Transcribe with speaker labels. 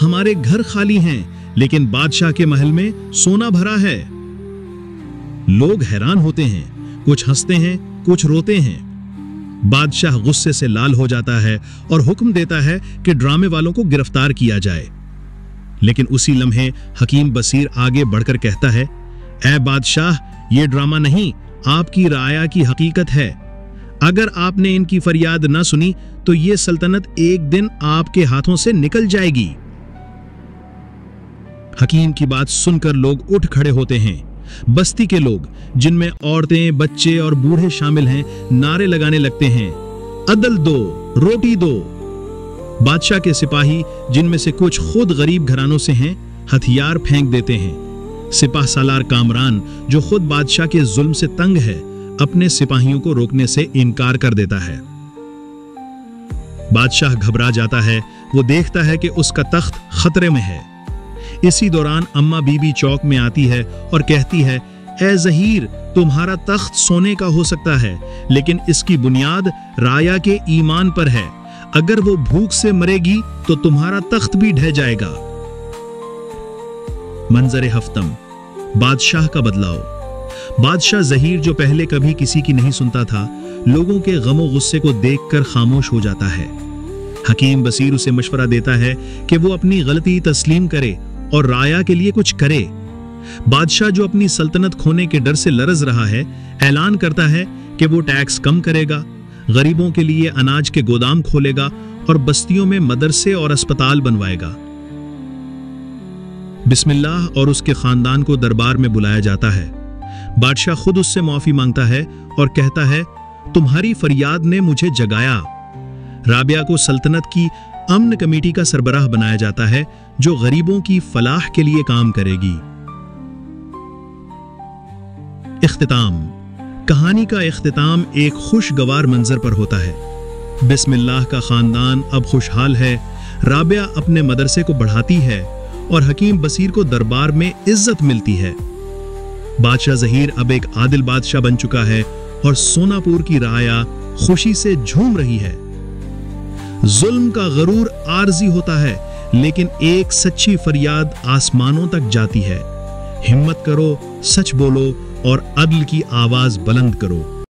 Speaker 1: हमारे घर खाली हैं, लेकिन बादशाह के महल में सोना भरा है। लोग हैरान होते हैं, कुछ हंसते हैं, कुछ रोते हैं। बादशाह गुस्से से लाल हो जाता है और हुक्म देता है कि ड्रामे वालों को गिरफ्तार किया जाए। लेकिन उसी लम्हे हकीम बसीर आगे बढ़कर कहता है, ऐ बादशाह, ये ड्रामा नहीं, आपकी राया की हकीकत है। अगर आपने इनकी फरियाद न सुनी तो ये सल्तनत एक दिन आपके हाथों से निकल जाएगी। हकीम की बात सुनकर लोग उठ खड़े होते हैं। बस्ती के लोग, जिनमें औरतें, बच्चे और बूढ़े शामिल हैं, नारे लगाने लगते हैं, अदल दो, रोटी दो। बादशाह के सिपाही, जिनमें से कुछ खुद गरीब घरानों से हैं, हथियार फेंक देते हैं। सिपाह सालार कामरान, जो खुद बादशाह के जुल्म से तंग है, अपने सिपाहियों को रोकने से इनकार कर देता है। बादशाह घबरा जाता है। वो देखता है कि उसका तख्त खतरे में है। इसी दौरान अम्मा बीबी चौक में आती है और कहती है, ऐ ज़हीर, तुम्हारा तख्त सोने का हो सकता है, लेकिन इसकी बुनियाद राया के ईमान पर है। अगर वो भूख से मरेगी तो तुम्हारा तख्त भी ढह जाएगा। मंजर हफ्तम, बादशाह का बदलाव। बादशाह ज़हीर, जो पहले कभी किसी की नहीं सुनता था, लोगों के गमो गुस्से को देखकर खामोश हो जाता है। हकीम बसीर उसे मशवरा देता है कि वो अपनी गलती तस्लीम करे और राया के लिए कुछ करे। बादशाह, जो अपनी सल्तनत खोने के डर से लरज रहा है, ऐलान करता है कि वो टैक्स कम करेगा, गरीबों के लिए अनाज के गोदाम खोलेगा और बस्तियों में मदरसे और अस्पताल बनवाएगा। बिस्मिल्लाह और उसके खानदान को दरबार में बुलाया जाता है। बादशाह खुद उससे माफी मांगता है और कहता है, तुम्हारी फरियाद ने मुझे जगाया। राबिया को सल्तनत की अमन कमेटी का सरबराह बनाया जाता है, जो गरीबों की फलाह के लिए काम करेगी। इख्तिताम। कहानी का इख्तिताम एक खुशगवार मंजर पर होता है। बिस्मिल्लाह का खानदान अब खुशहाल है, राबिया अपने मदरसे को बढ़ाती है और हकीम बसीर को दरबार में इज्जत मिलती है। बादशाह ज़हीर अब एक आदिल बादशाह बन चुका है और सोनापुर की राया खुशी से झूम रही है। जुल्म का गरूर आर्जी होता है, लेकिन एक सच्ची फरियाद आसमानों तक जाती है। हिम्मत करो, सच बोलो और अदल की आवाज बुलंद करो।